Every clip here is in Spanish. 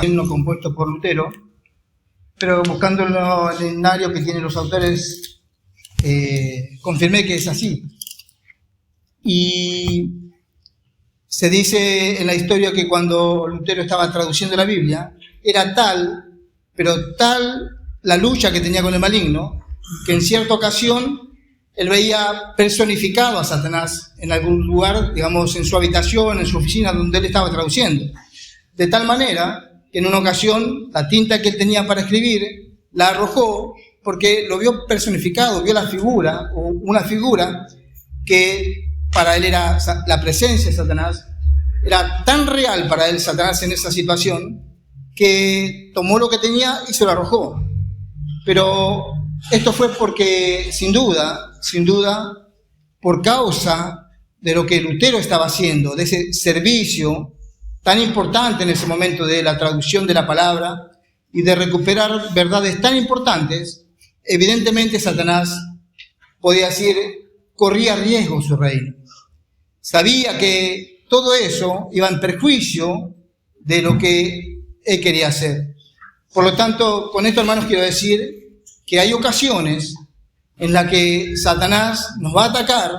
era un himno compuesto por Lutero, pero buscando en el himnario que tienen los autores, confirmé que es así. Y se dice en la historia que cuando Lutero estaba traduciendo la Biblia, era tal, pero tal la lucha que tenía con el maligno, que en cierta ocasión él veía personificado a Satanás en algún lugar, digamos, en su habitación, en su oficina, donde él estaba traduciendo. De tal manera que en una ocasión la tinta que él tenía para escribir la arrojó porque lo vio personificado, vio la figura, o una figura que para él era la presencia de Satanás. Era tan real para él Satanás en esa situación que tomó lo que tenía y se lo arrojó. Pero esto fue porque, sin duda, por causa de lo que Lutero estaba haciendo, de ese servicio tan importante en ese momento de la traducción de la palabra y de recuperar verdades tan importantes, evidentemente Satanás, podía decir, corría riesgo su reino. Sabía que todo eso iba en perjuicio de lo que él quería hacer. Por lo tanto, con esto, hermanos, quiero decir que hay ocasiones en las que Satanás nos va a atacar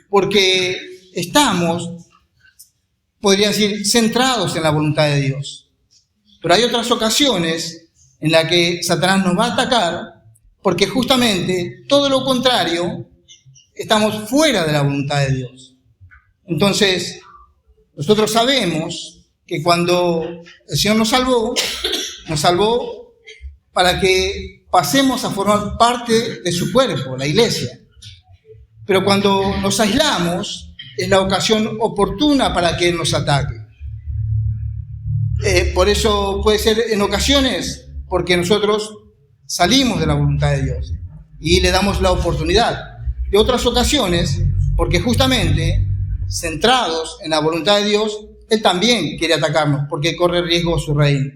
porque estamos, podría decir, centrados en la voluntad de Dios. Pero hay otras ocasiones en las que Satanás nos va a atacar porque justamente todo lo contrario, estamos fuera de la voluntad de Dios. Entonces, nosotros sabemos que cuando el Señor nos salvó para que pasemos a formar parte de su cuerpo, la iglesia. Pero cuando nos aislamos, es la ocasión oportuna para que Él nos ataque. Por eso puede ser en ocasiones porque nosotros salimos de la voluntad de Dios y le damos la oportunidad. Y otras ocasiones porque justamente centrados en la voluntad de Dios, Él también quiere atacarnos porque corre riesgo su reino.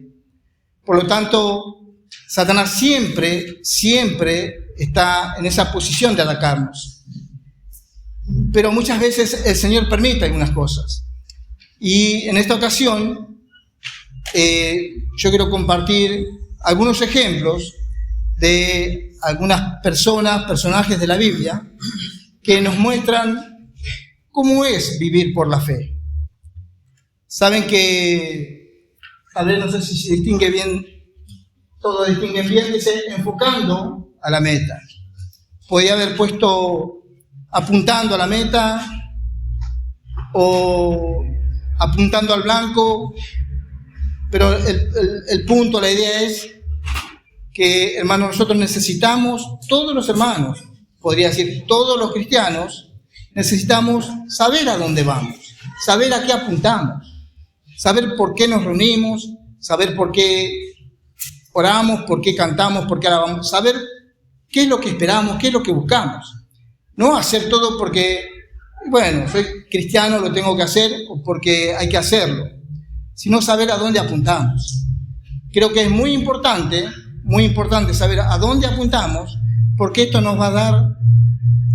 Por lo tanto, Satanás siempre está en esa posición de atacarnos. Pero muchas veces el Señor permite algunas cosas. Y en esta ocasión, yo quiero compartir algunos ejemplos de algunas personajes de la Biblia, que nos muestran cómo es vivir por la fe. Saben que, tal vez no sé si se distingue bien, todos distinguen bien, dice enfocando a la meta. Podía haber puesto apuntando a la meta o apuntando al blanco, pero el punto, la idea es que, hermanos, nosotros necesitamos, todos los hermanos, podría decir todos los cristianos, necesitamos saber a dónde vamos, saber a qué apuntamos, saber por qué nos reunimos, saber por qué oramos, por qué cantamos, por qué alabamos, saber qué es lo que esperamos, qué es lo que buscamos. No hacer todo porque, bueno, soy cristiano, lo tengo que hacer o porque hay que hacerlo, sino saber a dónde apuntamos. Creo que es muy importante saber a dónde apuntamos, porque esto nos va a dar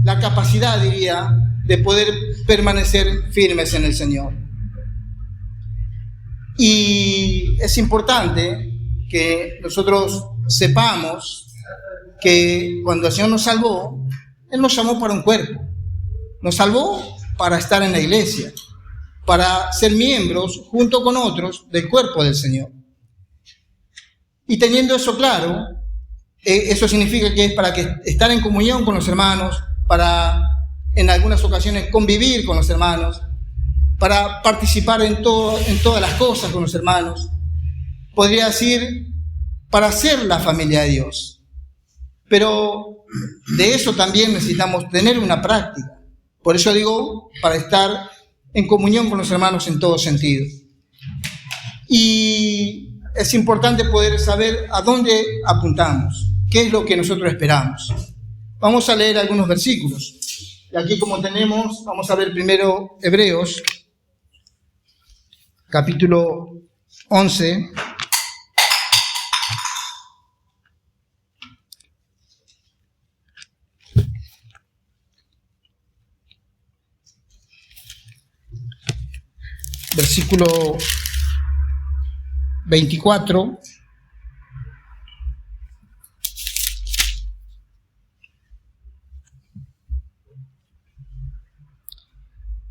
la capacidad, diría, de poder permanecer firmes en el Señor. Y es importante que nosotros sepamos que cuando el Señor nos salvó, Él nos llamó para un cuerpo. Nos salvó para estar en la iglesia, para ser miembros junto con otros del cuerpo del Señor. Y teniendo eso claro, eso significa que es para que estar en comunión con los hermanos, para en algunas ocasiones convivir con los hermanos, para participar en todas las cosas con los hermanos. Podría decir, para ser la familia de Dios. Pero de eso también necesitamos tener una práctica. Por eso digo, para estar en comunión con los hermanos en todo sentido. Y es importante poder saber a dónde apuntamos, qué es lo que nosotros esperamos. Vamos a leer algunos versículos. Y aquí, como tenemos, vamos a ver primero Hebreos, capítulo 11. Versículo 24.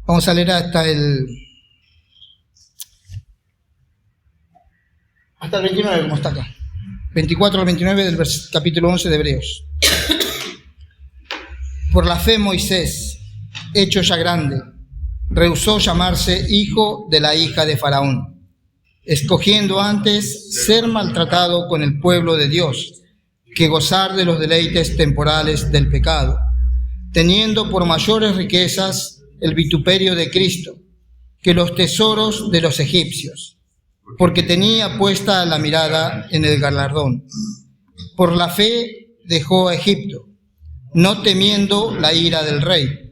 Vamos a leer hasta el 29, como está acá. 24 al 29 del capítulo 11 de Hebreos. Por la fe Moisés, hecho ya grande, rehusó llamarse hijo de la hija de Faraón, escogiendo antes ser maltratado con el pueblo de Dios, que gozar de los deleites temporales del pecado, teniendo por mayores riquezas el vituperio de Cristo, que los tesoros de los egipcios, porque tenía puesta la mirada en el galardón. Por la fe dejó a Egipto, no temiendo la ira del rey,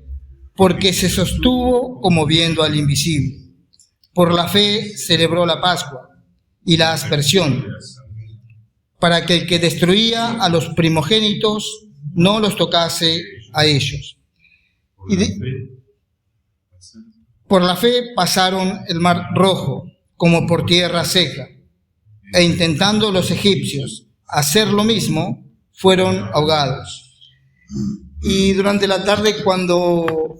porque se sostuvo como viendo al invisible. Por la fe celebró la Pascua y la aspersión, para que el que destruía a los primogénitos no los tocase a ellos. Por la fe pasaron el mar Rojo como por tierra seca, e intentando los egipcios hacer lo mismo, fueron ahogados. Y durante la tarde, cuando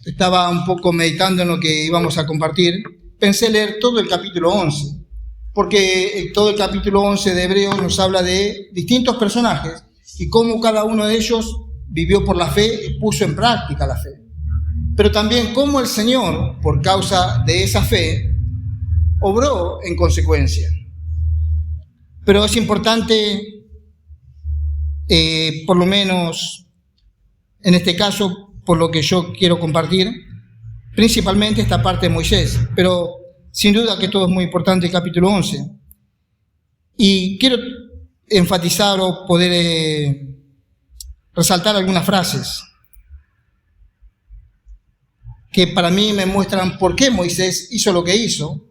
estaba un poco meditando en lo que íbamos a compartir, pensé leer todo el capítulo 11, porque todo el capítulo 11 de Hebreos nos habla de distintos personajes y cómo cada uno de ellos vivió por la fe y puso en práctica la fe. Pero también cómo el Señor, por causa de esa fe, obró en consecuencia. Pero es importante, por lo menos en este caso, por lo que yo quiero compartir, principalmente esta parte de Moisés, pero sin duda que todo es muy importante el capítulo 11. Y quiero enfatizar o poder resaltar algunas frases que para mí me muestran por qué Moisés hizo lo que hizo,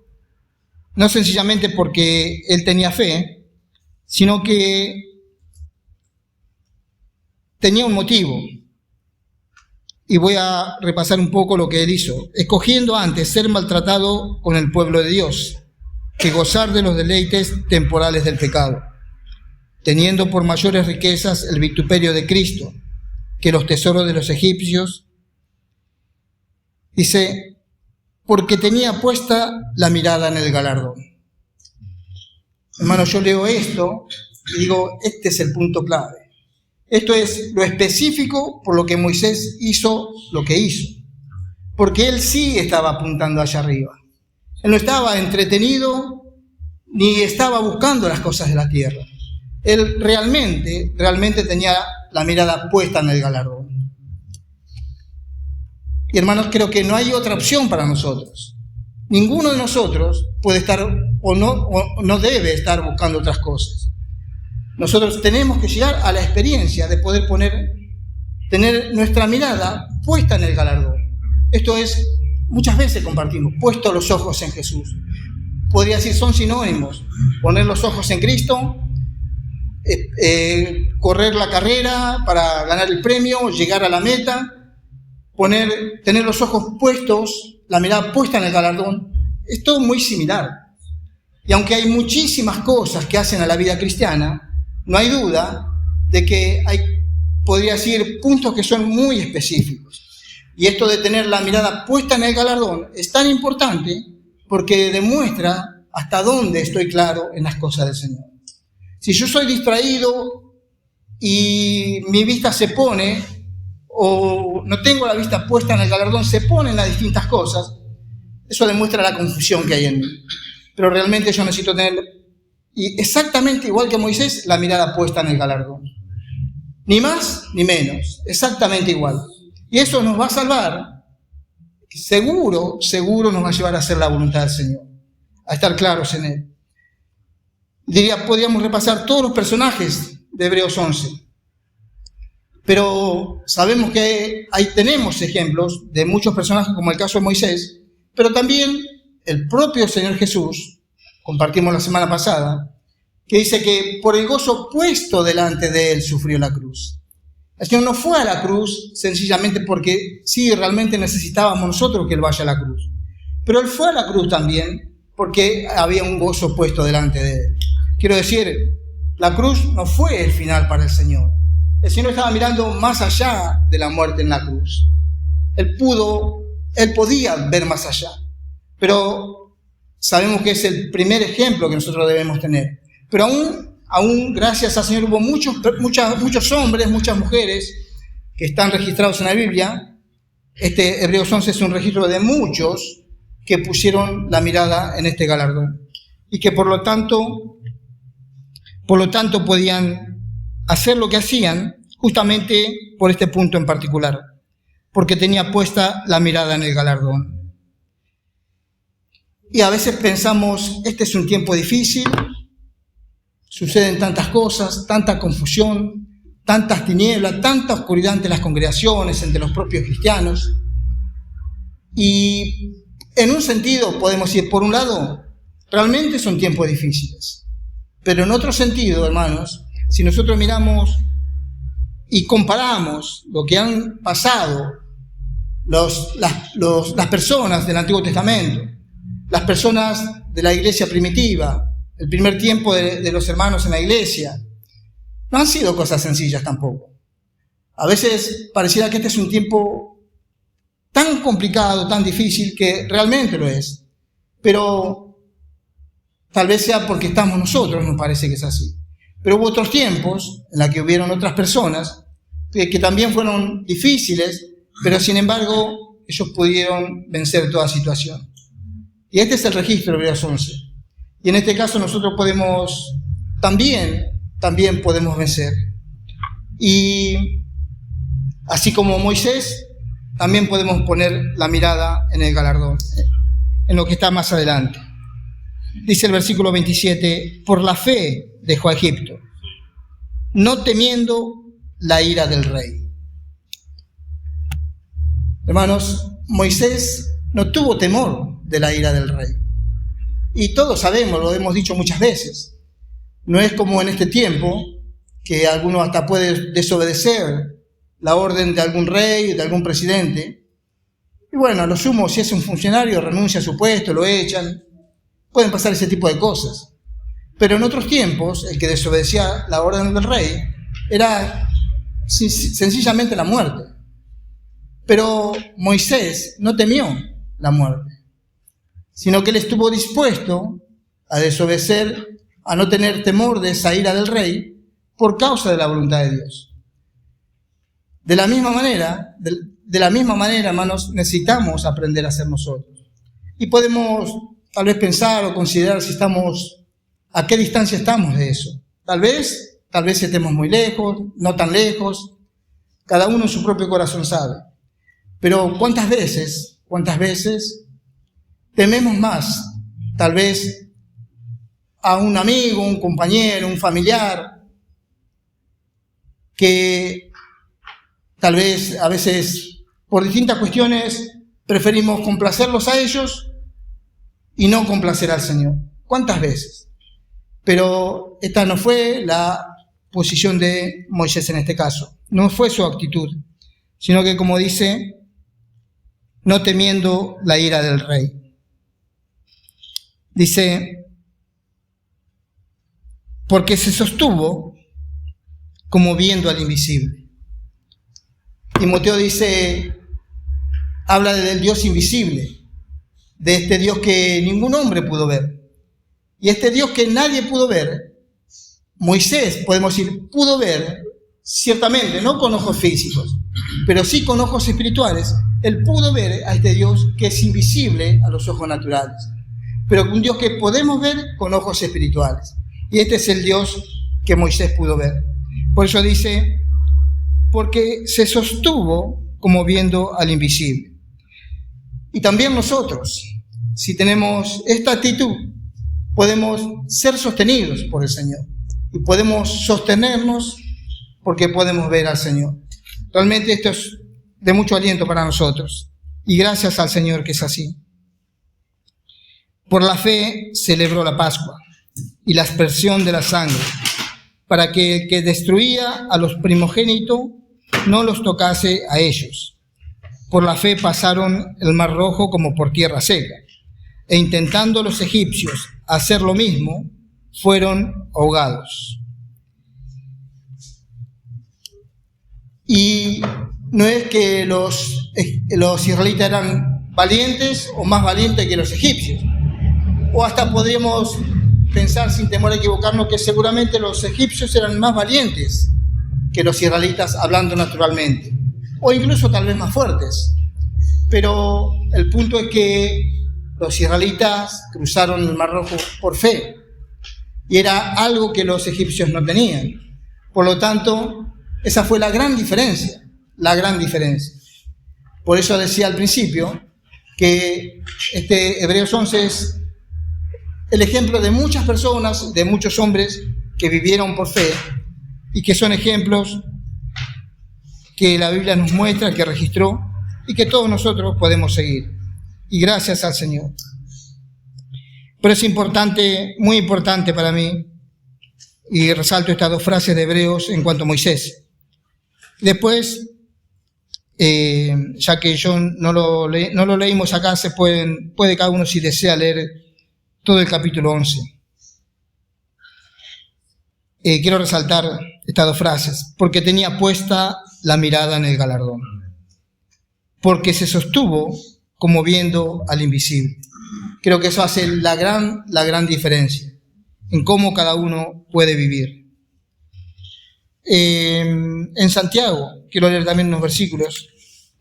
no sencillamente porque él tenía fe, sino que tenía un motivo. Y voy a repasar un poco lo que él hizo. Escogiendo antes ser maltratado con el pueblo de Dios, que gozar de los deleites temporales del pecado, teniendo por mayores riquezas el vituperio de Cristo, que los tesoros de los egipcios. Dice, porque tenía puesta la mirada en el galardón. Hermano, yo leo esto y digo, este es el punto clave. Esto es lo específico por lo que Moisés hizo lo que hizo. Porque él sí estaba apuntando allá arriba. Él no estaba entretenido ni estaba buscando las cosas de la tierra. Él realmente tenía la mirada puesta en el galardón. Y hermanos, creo que no hay otra opción para nosotros. Ninguno de nosotros puede estar o no debe estar buscando otras cosas. Nosotros tenemos que llegar a la experiencia de poder tener nuestra mirada puesta en el galardón. Esto es, muchas veces compartimos, puesto los ojos en Jesús. Podría decir, son sinónimos. Poner los ojos en Cristo, correr la carrera para ganar el premio, llegar a la meta, tener los ojos puestos, la mirada puesta en el galardón. Es todo muy similar. Y aunque hay muchísimas cosas que hacen a la vida cristiana, no hay duda de que podría decir, puntos que son muy específicos. Y esto de tener la mirada puesta en el galardón es tan importante porque demuestra hasta dónde estoy claro en las cosas del Señor. Si yo soy distraído y mi vista se pone, o no tengo la vista puesta en el galardón, se ponen las distintas cosas, eso demuestra la confusión que hay en mí. Pero realmente yo necesito tener, y exactamente igual que Moisés, la mirada puesta en el galardón. Ni más ni menos, exactamente igual. Y eso nos va a salvar, seguro nos va a llevar a hacer la voluntad del Señor, a estar claros en Él. Podríamos repasar todos los personajes de Hebreos 11, pero sabemos que ahí tenemos ejemplos de muchos personajes, como el caso de Moisés, pero también el propio Señor Jesús, compartimos la semana pasada, que dice que por el gozo puesto delante de Él sufrió la cruz. El Señor no fue a la cruz sencillamente porque sí, realmente necesitábamos nosotros que Él vaya a la cruz, pero Él fue a la cruz también porque había un gozo puesto delante de él. Quiero decir, la cruz no fue el final para el Señor. El Señor estaba mirando más allá de la muerte en la cruz. Él podía ver más allá, pero sabemos que es el primer ejemplo que nosotros debemos tener. Pero aún gracias al Señor hubo muchos hombres, muchas mujeres que están registrados en la Biblia. Hebreos 11 es un registro de muchos que pusieron la mirada en este galardón y que por lo tanto podían hacer lo que hacían justamente por este punto en particular, porque tenía puesta la mirada en el galardón. Y a veces pensamos, este es un tiempo difícil, suceden tantas cosas, tanta confusión, tantas tinieblas, tanta oscuridad entre las congregaciones, entre los propios cristianos. Y en un sentido podemos decir, por un lado, realmente son tiempos difíciles. Pero en otro sentido, hermanos, si nosotros miramos y comparamos lo que han pasado las personas del Antiguo Testamento, las personas de la iglesia primitiva, el primer tiempo de los hermanos en la iglesia, no han sido cosas sencillas tampoco. A veces pareciera que este es un tiempo tan complicado, tan difícil, que realmente lo es. Pero tal vez sea porque estamos nosotros, nos parece que es así. Pero hubo otros tiempos en los que hubieron otras personas que también fueron difíciles, pero sin embargo ellos pudieron vencer toda situación. Y este es el registro de Hebreos 11. Y en este caso nosotros podemos también podemos vencer. Y así como Moisés, también podemos poner la mirada en el galardón, en lo que está más adelante. Dice el versículo 27, por la fe dejó a Egipto, no temiendo la ira del rey. Hermanos, Moisés no tuvo temor de la ira del rey. Y todos sabemos, lo hemos dicho muchas veces, no es como en este tiempo, que alguno hasta puede desobedecer la orden de algún rey, de algún presidente. Y bueno, a lo sumo, si es un funcionario, renuncia a su puesto, lo echan. Pueden pasar ese tipo de cosas. Pero en otros tiempos, el que desobedecía la orden del rey era sencillamente la muerte. Pero Moisés no temió la muerte, sino que él estuvo dispuesto a desobedecer, a no tener temor de esa ira del rey por causa de la voluntad de Dios. De la misma manera, hermanos, necesitamos aprender a ser nosotros. Y podemos tal vez pensar o considerar a qué distancia estamos de eso. Tal vez estemos muy lejos, no tan lejos. Cada uno en su propio corazón sabe. Pero ¿cuántas veces tememos más, tal vez, a un amigo, un compañero, un familiar, que tal vez a veces por distintas cuestiones preferimos complacerlos a ellos y no complacer al Señor? ¿Cuántas veces? Pero esta no fue la posición de Moisés en este caso, no fue su actitud, sino que, como dice, no temiendo la ira del rey. Dice, porque se sostuvo como viendo al invisible. Timoteo habla del Dios invisible, de este Dios que ningún hombre pudo ver. Y este Dios que nadie pudo ver, Moisés, podemos decir, pudo ver, ciertamente, no con ojos físicos, pero sí con ojos espirituales. Él pudo ver a este Dios que es invisible a los ojos naturales, pero un Dios que podemos ver con ojos espirituales. Y este es el Dios que Moisés pudo ver. Por eso dice, porque se sostuvo como viendo al invisible. Y también nosotros, si tenemos esta actitud, podemos ser sostenidos por el Señor. Y podemos sostenernos porque podemos ver al Señor. Realmente esto es de mucho aliento para nosotros. Y gracias al Señor que es así. Por la fe celebró la Pascua y la aspersión de la sangre, para que el que destruía a los primogénitos no los tocase a ellos. Por la fe pasaron el mar rojo como por tierra seca, e intentando los egipcios hacer lo mismo, fueron ahogados. Y no es que los israelitas eran valientes o más valientes que los egipcios, o hasta podríamos pensar sin temor a equivocarnos que seguramente los egipcios eran más valientes que los israelitas hablando naturalmente, o incluso tal vez más fuertes. Pero el punto es que los israelitas cruzaron el Mar Rojo por fe, y era algo que los egipcios no tenían. Por lo tanto, esa fue la gran diferencia. Por eso decía al principio que Hebreos 11 es el ejemplo de muchas personas, de muchos hombres que vivieron por fe y que son ejemplos que la Biblia nos muestra, que registró y que todos nosotros podemos seguir. Y gracias al Señor. Pero es importante, muy importante para mí, y resalto estas dos frases de Hebreos en cuanto a Moisés. Después, ya que yo no lo leímos acá, puede cada uno, si desea, leer todo el capítulo 11. Quiero resaltar estas dos frases. Porque tenía puesta la mirada en el galardón. Porque se sostuvo como viendo al invisible. Creo que eso hace la gran diferencia en cómo cada uno puede vivir. En Santiago, quiero leer también unos versículos,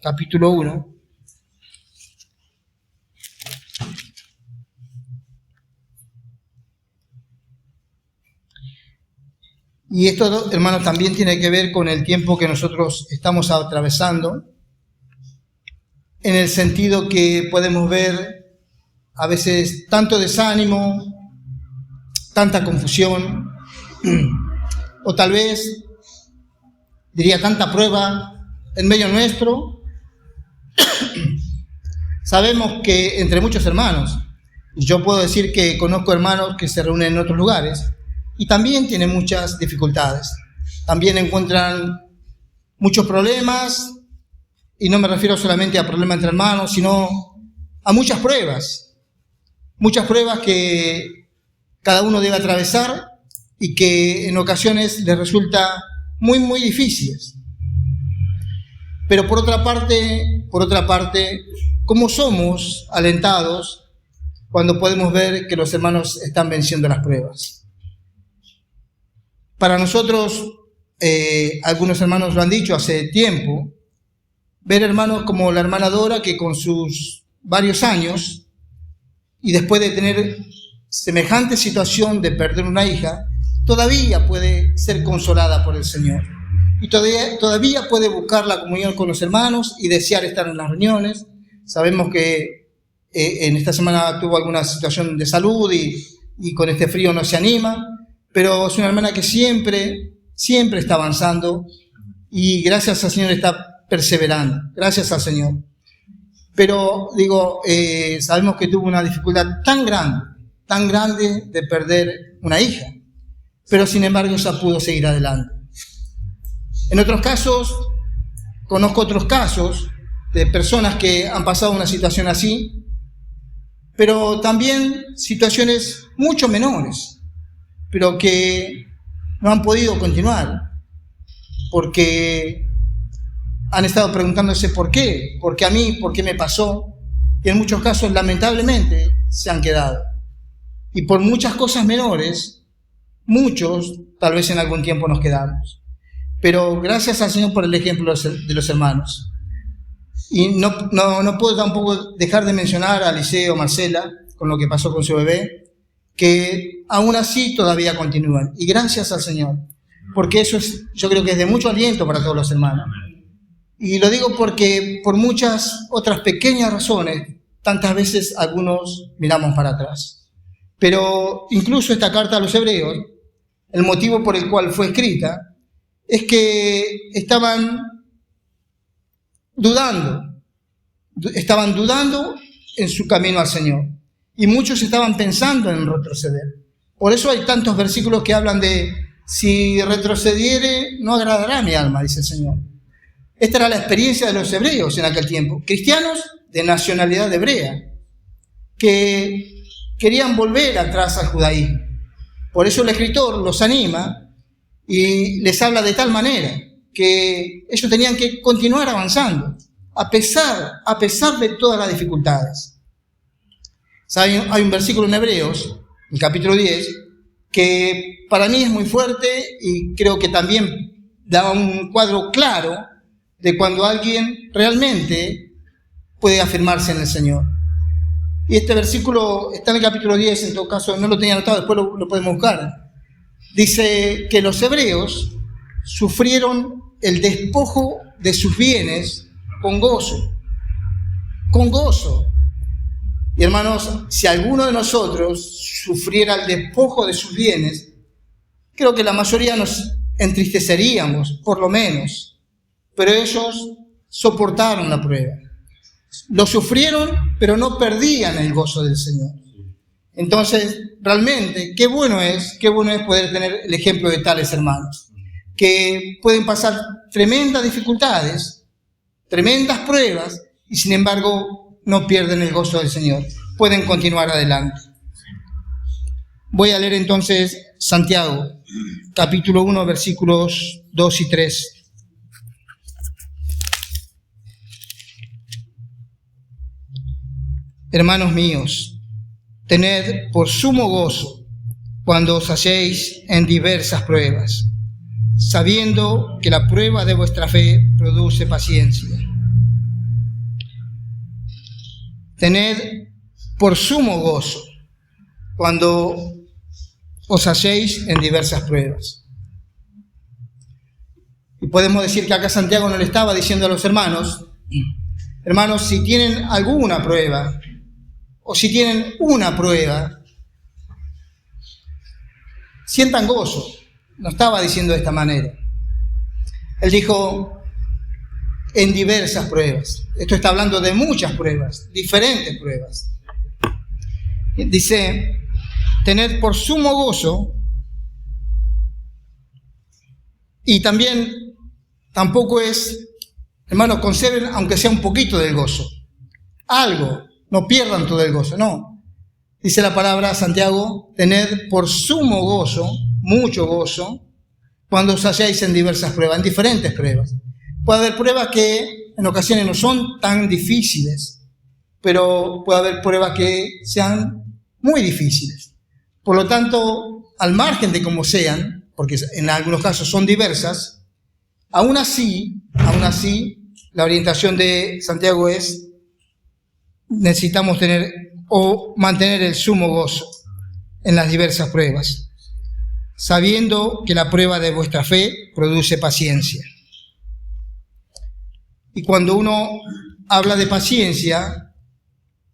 capítulo 1. Y esto, hermanos, también tiene que ver con el tiempo que nosotros estamos atravesando, en el sentido que podemos ver a veces tanto desánimo, tanta confusión, o tal vez, diría, tanta prueba en medio nuestro. Sabemos que entre muchos hermanos, yo puedo decir que conozco hermanos que se reúnen en otros lugares, y también tienen muchas dificultades. También encuentran muchos problemas, y no me refiero solamente a problemas entre hermanos, sino a muchas pruebas que cada uno debe atravesar y que en ocasiones les resulta muy, muy difíciles. Pero por otra parte, ¿cómo somos alentados cuando podemos ver que los hermanos están venciendo las pruebas? Para nosotros, algunos hermanos lo han dicho hace tiempo, ver hermanos como la hermana Dora, que con sus varios años, y después de tener semejante situación de perder una hija, todavía puede ser consolada por el Señor. Y todavía puede buscar la comunión con los hermanos y desear estar en las reuniones. Sabemos que en esta semana tuvo alguna situación de salud y con este frío no se anima, pero es una hermana que siempre está avanzando y gracias al Señor está perseverando, gracias al Señor. Pero sabemos que tuvo una dificultad tan grande de perder una hija, pero sin embargo ella pudo seguir adelante. En otros casos, conozco otros casos de personas que han pasado una situación así, pero también situaciones mucho menores, pero que no han podido continuar, porque han estado preguntándose ¿por qué? ¿Por qué a mí? ¿Por qué me pasó? Y en muchos casos, lamentablemente, se han quedado. Y por muchas cosas menores, muchos, tal vez en algún tiempo nos quedamos. Pero gracias al Señor por el ejemplo de los hermanos. Y no puedo tampoco dejar de mencionar a Eliseo, Marcela, con lo que pasó con su bebé, que aún así todavía continúan. Y gracias al Señor, porque eso yo creo que es de mucho aliento para todos los hermanos. Y lo digo porque por muchas otras pequeñas razones, tantas veces algunos miramos para atrás. Pero incluso esta carta a los Hebreos, el motivo por el cual fue escrita, es que estaban dudando en su camino al Señor. Y muchos estaban pensando en retroceder. Por eso hay tantos versículos que hablan de si retrocediere, no agradará a mi alma, dice el Señor. Esta era la experiencia de los hebreos en aquel tiempo, cristianos de nacionalidad hebrea, que querían volver atrás al judaísmo. Por eso el escritor los anima y les habla de tal manera que ellos tenían que continuar avanzando, a pesar de todas las dificultades. ¿Saben? Hay un versículo en Hebreos, el capítulo 10, que para mí es muy fuerte y creo que también da un cuadro claro de cuando alguien realmente puede afirmarse en el Señor. Y este versículo está en el capítulo 10, en todo caso no lo tenía anotado, después lo podemos buscar. Dice que los hebreos sufrieron el despojo de sus bienes con gozo. Con gozo. Y hermanos, si alguno de nosotros sufriera el despojo de sus bienes, creo que la mayoría nos entristeceríamos, por lo menos. Pero ellos soportaron la prueba. Lo sufrieron, pero no perdían el gozo del Señor. Entonces, realmente, qué bueno es poder tener el ejemplo de tales hermanos, que pueden pasar tremendas dificultades, tremendas pruebas, y sin embargo no pierden el gozo del Señor, pueden continuar adelante. Voy a leer entonces Santiago, capítulo 1, versículos 2 y 3. Hermanos míos, tened por sumo gozo cuando os halléis en diversas pruebas, sabiendo que la prueba de vuestra fe produce paciencia. Tened por sumo gozo cuando os halléis en diversas pruebas. Y podemos decir que acá Santiago no le estaba diciendo a los hermanos, si tienen alguna prueba, o si tienen una prueba, sientan gozo. No estaba diciendo de esta manera. Él dijo, en diversas pruebas. Esto está hablando de muchas pruebas, diferentes pruebas. Dice, tened por sumo gozo, y también tampoco es, hermanos, conserven aunque sea un poquito del gozo. Algo. No pierdan todo el gozo, no. Dice la palabra Santiago, tened por sumo gozo, mucho gozo, cuando os halláis en diversas pruebas, en diferentes pruebas. Puede haber pruebas que en ocasiones no son tan difíciles, pero puede haber pruebas que sean muy difíciles. Por lo tanto, al margen de cómo sean, porque en algunos casos son diversas, aún así, la orientación de Santiago es necesitamos tener o mantener el sumo gozo en las diversas pruebas, sabiendo que la prueba de vuestra fe produce paciencia. Y cuando uno habla de paciencia,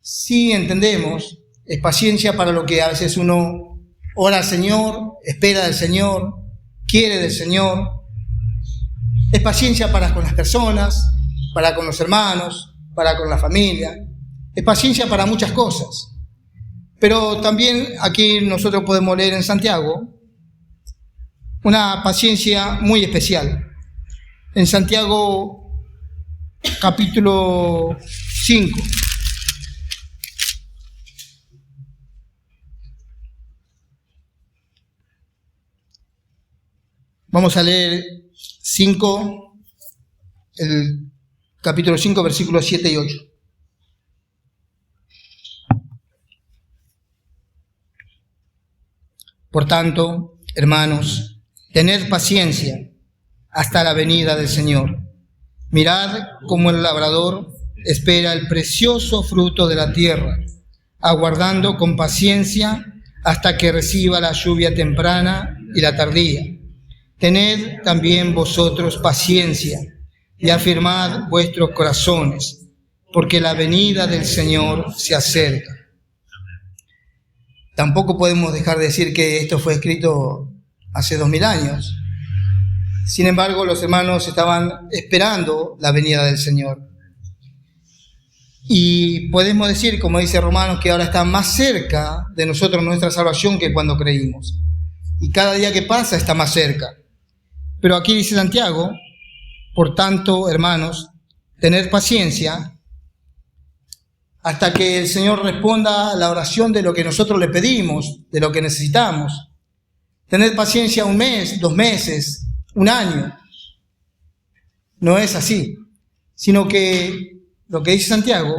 sí entendemos, es paciencia para lo que a veces uno ora al Señor, espera del Señor, quiere del Señor. Es paciencia para con las personas, para con los hermanos, para con la familia. Es paciencia para muchas cosas. Pero también aquí nosotros podemos leer en Santiago una paciencia muy especial. En Santiago capítulo 5. Vamos a leer el capítulo 5, versículos 7 y 8. Por tanto, hermanos, tened paciencia hasta la venida del Señor. Mirad cómo el labrador espera el precioso fruto de la tierra, aguardando con paciencia hasta que reciba la lluvia temprana y la tardía. Tened también vosotros paciencia y afirmad vuestros corazones, porque la venida del Señor se acerca. Tampoco podemos dejar de decir que esto fue escrito hace 2000 años. Sin embargo, los hermanos estaban esperando la venida del Señor. Y podemos decir, como dice Romanos, que ahora está más cerca de nosotros nuestra salvación que cuando creímos. Y cada día que pasa está más cerca. Pero aquí dice Santiago, por tanto, hermanos, tened paciencia hasta que el Señor responda a la oración de lo que nosotros le pedimos, de lo que necesitamos. Tener paciencia 1 mes, 2 meses, 1 año. No es así, sino que lo que dice Santiago,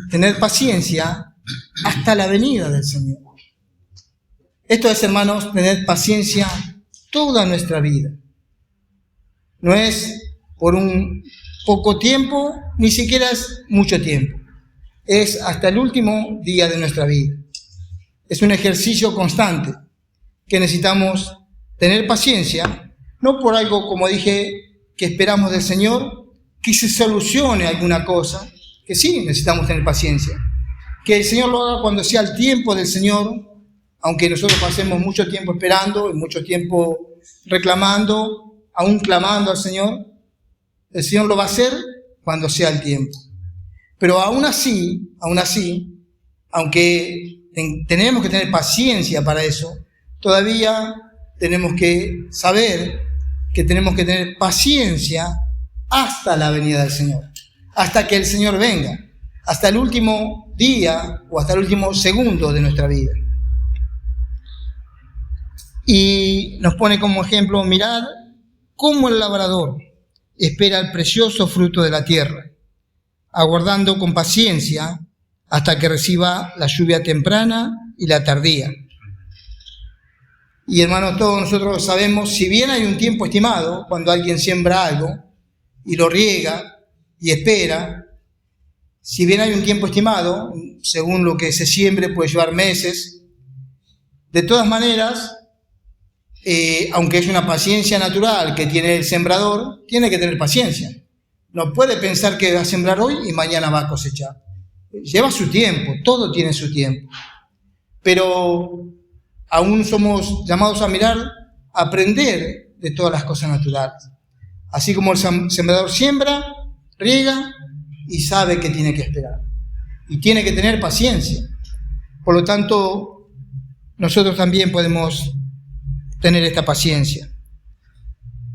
tener paciencia hasta la venida del Señor. Esto es, hermanos, tener paciencia toda nuestra vida. No es por un poco tiempo, ni siquiera es mucho tiempo. Es hasta el último día de nuestra vida. Es un ejercicio constante que necesitamos tener paciencia, no por algo, como dije, que esperamos del Señor, que se solucione alguna cosa, que sí necesitamos tener paciencia. Que el Señor lo haga cuando sea el tiempo del Señor, aunque nosotros pasemos mucho tiempo esperando y mucho tiempo reclamando, aún clamando al Señor, el Señor lo va a hacer cuando sea el tiempo. Pero aún así, aunque tenemos que tener paciencia para eso, todavía tenemos que saber que tenemos que tener paciencia hasta la venida del Señor, hasta que el Señor venga, hasta el último día o hasta el último segundo de nuestra vida. Y nos pone como ejemplo, mirad cómo el labrador espera el precioso fruto de la tierra, aguardando con paciencia hasta que reciba la lluvia temprana y la tardía. Y hermanos, todos nosotros sabemos, si bien hay un tiempo estimado, cuando alguien siembra algo y lo riega y espera, si bien hay un tiempo estimado, según lo que se siembre puede llevar meses, de todas maneras, aunque es una paciencia natural que tiene el sembrador, tiene que tener paciencia. No puede pensar que va a sembrar hoy y mañana va a cosechar. Lleva su tiempo, todo tiene su tiempo. Pero aún somos llamados a mirar, a aprender de todas las cosas naturales. Así como el sembrador siembra, riega y sabe que tiene que esperar. Y tiene que tener paciencia. Por lo tanto, nosotros también podemos tener esta paciencia,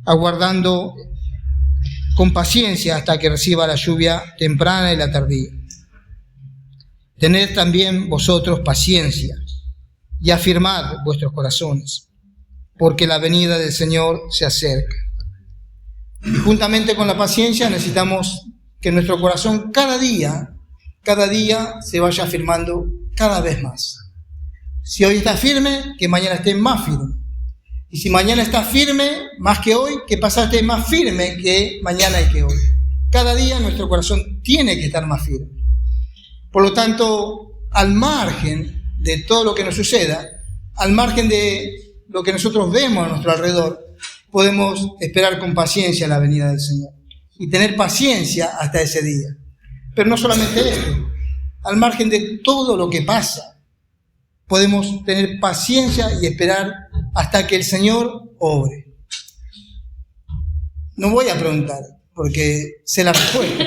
aguardando con paciencia hasta que reciba la lluvia temprana y la tardía. Tened también vosotros paciencia y afirmad vuestros corazones, porque la venida del Señor se acerca. Y juntamente con la paciencia necesitamos que nuestro corazón cada día se vaya afirmando cada vez más. Si hoy está firme, que mañana esté más firme. Y si mañana está firme más que hoy, que pasado esté más firme que mañana y que hoy. Cada día nuestro corazón tiene que estar más firme. Por lo tanto, al margen de todo lo que nos suceda, al margen de lo que nosotros vemos a nuestro alrededor, podemos esperar con paciencia la venida del Señor y tener paciencia hasta ese día. Pero no solamente esto, al margen de todo lo que pasa, podemos tener paciencia y esperar hasta que el Señor obre. No voy a preguntar, porque sé la respuesta.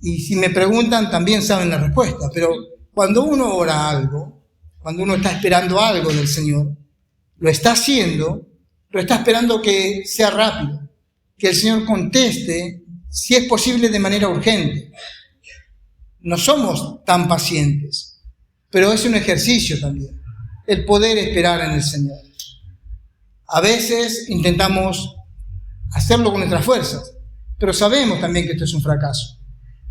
Y si me preguntan, también saben la respuesta. Pero cuando uno ora algo, cuando uno está esperando algo del Señor, lo está haciendo, lo está esperando que sea rápido, que el Señor conteste, si es posible, de manera urgente. No somos tan pacientes, pero es un ejercicio también, el poder esperar en el Señor. A veces intentamos hacerlo con nuestras fuerzas, pero sabemos también que esto es un fracaso.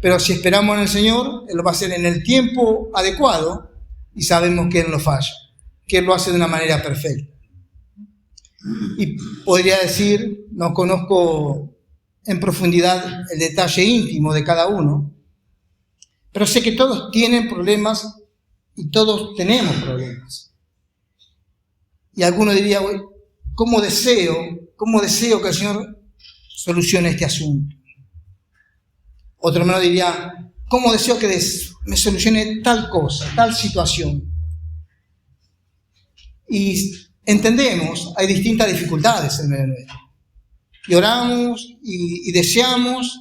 Pero si esperamos en el Señor, Él lo va a hacer en el tiempo adecuado y sabemos que Él no falla, que Él lo hace de una manera perfecta. Y podría decir, no conozco en profundidad el detalle íntimo de cada uno, pero sé que todos tienen problemas y todos tenemos problemas. Y alguno diría, ¿cómo deseo que el Señor solucione este asunto? Otro hermano diría, ¿cómo deseo que me solucione tal cosa, tal situación? Y entendemos, hay distintas dificultades en medio de esto. Y oramos y deseamos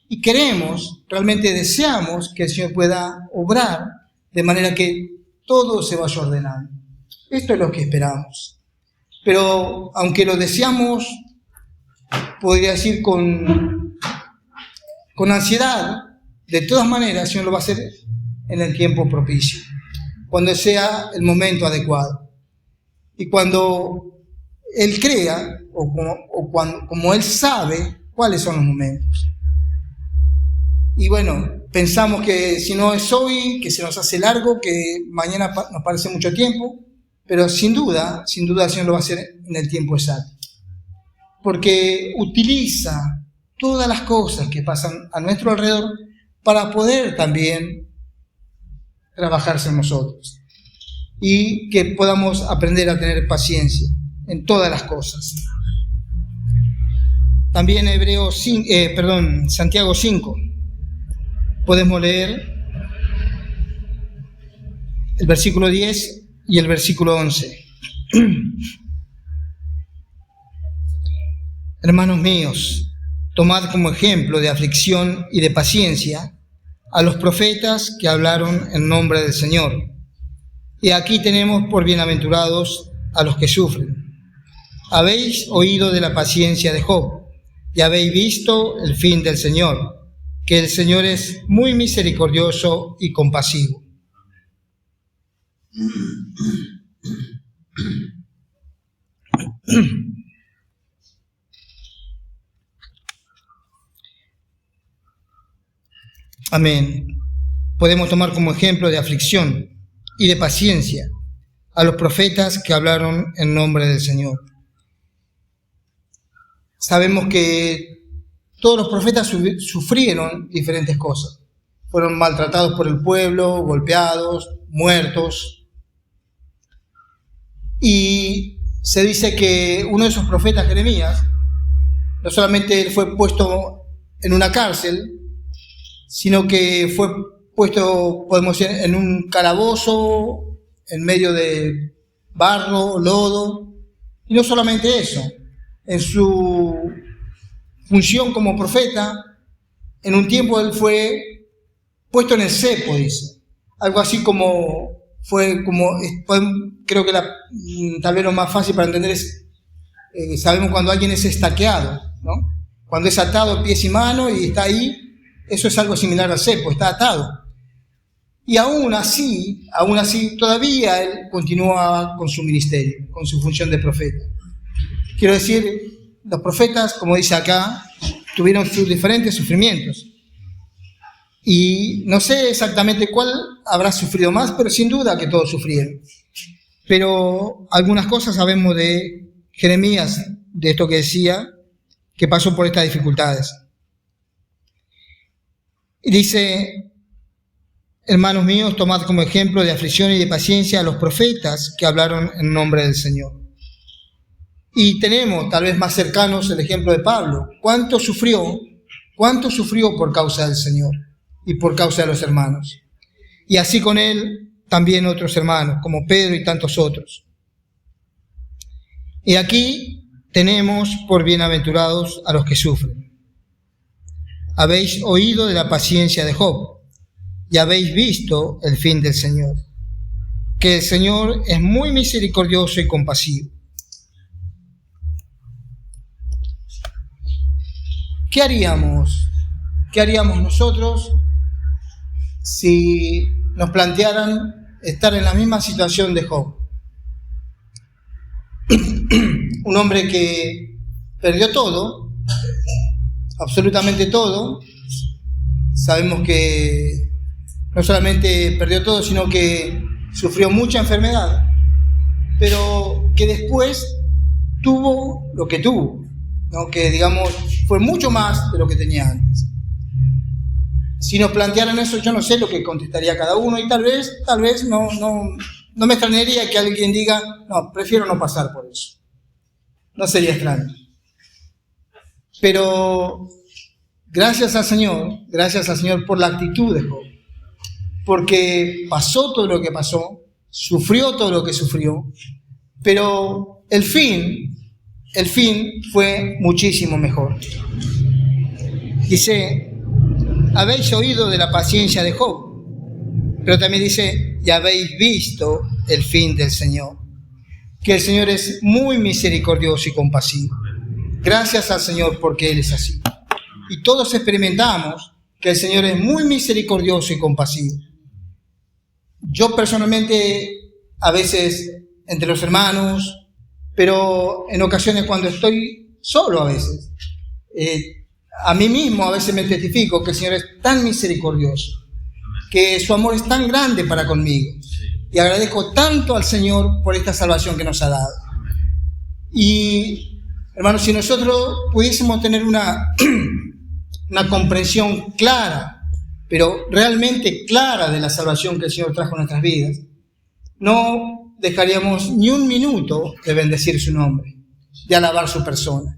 y queremos, realmente deseamos que el Señor pueda obrar de manera que todo se vaya ordenando. Esto es lo que esperamos. Pero aunque lo deseamos, podría decir con ansiedad, de todas maneras el Señor lo va a hacer en el tiempo propicio, cuando sea el momento adecuado. Y cuando Él crea, como Él sabe cuáles son los momentos. Y bueno, pensamos que si no es hoy, que se nos hace largo, que mañana nos parece mucho tiempo, pero sin duda el Señor lo va a hacer en el tiempo exacto. Porque utiliza todas las cosas que pasan a nuestro alrededor para poder también trabajarse en nosotros. Y que podamos aprender a tener paciencia en todas las cosas. También Santiago 5. Podemos leer el versículo 10 y el versículo 11. Hermanos míos, tomad como ejemplo de aflicción y de paciencia a los profetas que hablaron en nombre del Señor. Y aquí tenemos por bienaventurados a los que sufren. Habéis oído de la paciencia de Job y habéis visto el fin del Señor, que el Señor es muy misericordioso y compasivo. Amén. Podemos tomar como ejemplo de aflicción y de paciencia a los profetas que hablaron en nombre del Señor. Sabemos que todos los profetas sufrieron diferentes cosas. Fueron maltratados por el pueblo, golpeados, muertos. Y se dice que uno de esos profetas, Jeremías, no solamente él fue puesto en una cárcel, sino que fue puesto, podemos decir, en un calabozo, en medio de barro, lodo. Y no solamente eso, en su función como profeta, en un tiempo él fue puesto en el cepo, dice. Algo así como creo que tal vez lo más fácil para entender es, sabemos cuando alguien es estaqueado, ¿no? Cuando es atado pies y manos y está ahí, eso es algo similar al cepo, está atado. Y aún así, todavía él continúa con su ministerio, con su función de profeta. Quiero decir, los profetas, como dice acá, tuvieron sus diferentes sufrimientos. Y no sé exactamente cuál habrá sufrido más, pero sin duda que todos sufrieron. Pero algunas cosas sabemos de Jeremías, de esto que decía, que pasó por estas dificultades. Y dice: hermanos míos, tomad como ejemplo de aflicción y de paciencia a los profetas que hablaron en nombre del Señor. Y tenemos, tal vez más cercanos, el ejemplo de Pablo. ¿Cuánto sufrió por causa del Señor y por causa de los hermanos? Y así con él también otros hermanos, como Pedro y tantos otros. Y aquí tenemos por bienaventurados a los que sufren. Habéis oído de la paciencia de Job y habéis visto el fin del Señor, que el Señor es muy misericordioso y compasivo. ¿Qué haríamos nosotros si nos plantearan estar en la misma situación de Job? Un hombre que perdió todo, absolutamente todo. Sabemos que no solamente perdió todo, sino que sufrió mucha enfermedad, pero que después tuvo lo que tuvo, ¿no? Que digamos fue mucho más de lo que tenía antes. Si nos plantearan eso, yo no sé lo que contestaría cada uno, y tal vez no me extrañaría que alguien diga: no, prefiero no pasar por eso. No sería extraño. Pero gracias al Señor por la actitud de Job, porque pasó todo lo que pasó, sufrió todo lo que sufrió, pero el fin fue muchísimo mejor. Dice: habéis oído de la paciencia de Job, pero también dice: y habéis visto el fin del Señor, que el Señor es muy misericordioso y compasivo. Gracias al Señor porque Él es así. Y todos experimentamos que el Señor es muy misericordioso y compasivo. Yo personalmente, a veces entre los hermanos, pero en ocasiones cuando estoy solo a veces, a mí mismo a veces me testifico que el Señor es tan misericordioso, que su amor es tan grande para conmigo, y agradezco tanto al Señor por esta salvación que nos ha dado. Y hermanos, si nosotros pudiésemos tener una comprensión clara, pero realmente clara, de la salvación que el Señor trajo a nuestras vidas, no dejaríamos ni un minuto de bendecir su nombre, de alabar su persona.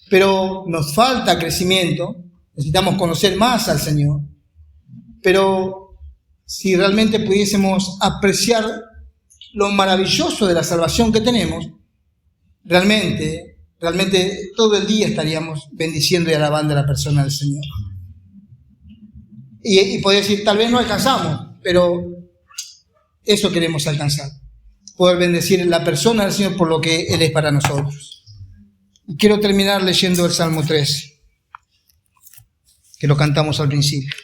Pero nos falta crecimiento, necesitamos conocer más al Señor, pero si realmente pudiésemos apreciar lo maravilloso de la salvación que tenemos, realmente todo el día estaríamos bendiciendo y alabando a la persona del Señor. Y podría decir, tal vez no alcanzamos, pero eso queremos alcanzar, poder bendecir la persona del Señor por lo que Él es para nosotros. Y quiero terminar leyendo el Salmo 13, que lo cantamos al principio.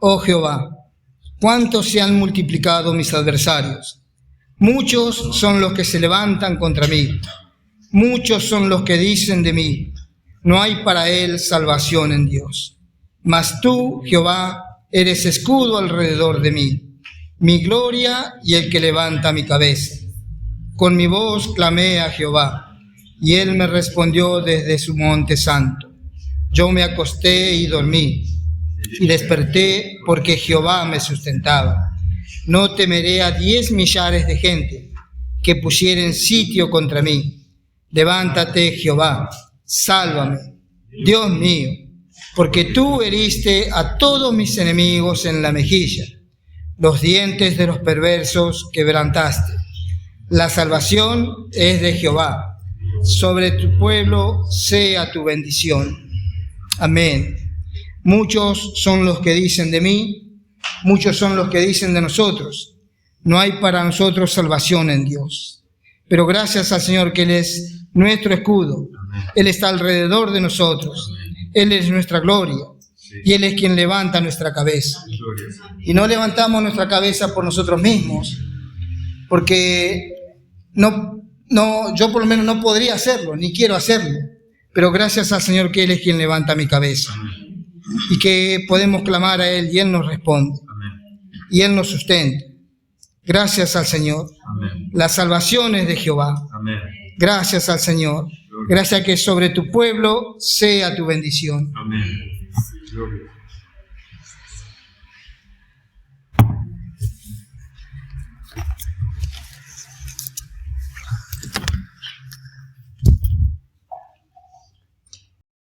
Oh Jehová, cuántos se han multiplicado mis adversarios. Muchos son los que se levantan contra mí. Muchos son los que dicen de mí, no hay para él salvación en Dios. Mas tú, Jehová, eres escudo alrededor de mí, mi gloria y el que levanta mi cabeza. Con mi voz clamé a Jehová, y él me respondió desde su monte santo. Yo me acosté y dormí, y desperté porque Jehová me sustentaba. No temeré a 10 millares de gente que pusieren sitio contra mí. Levántate, Jehová, sálvame, Dios mío, porque tú heriste a todos mis enemigos en la mejilla. Los dientes de los perversos quebrantaste. La salvación es de Jehová. Sobre tu pueblo sea tu bendición. Amén. Muchos son los que dicen de mí, muchos son los que dicen de nosotros. No hay para nosotros salvación en Dios. Pero gracias al Señor que Él es nuestro escudo. Él está alrededor de nosotros. Él es nuestra gloria. Y Él es quien levanta nuestra cabeza. Y no levantamos nuestra cabeza por nosotros mismos, porque yo por lo menos no podría hacerlo, ni quiero hacerlo. Pero gracias al Señor que Él es quien levanta mi cabeza. Y que podemos clamar a Él y Él nos responde. Y Él nos sustenta. Gracias al Señor. La salvación es de Jehová. Gracias al Señor. Gracias a que sobre tu pueblo sea tu bendición. Amén. Gloria.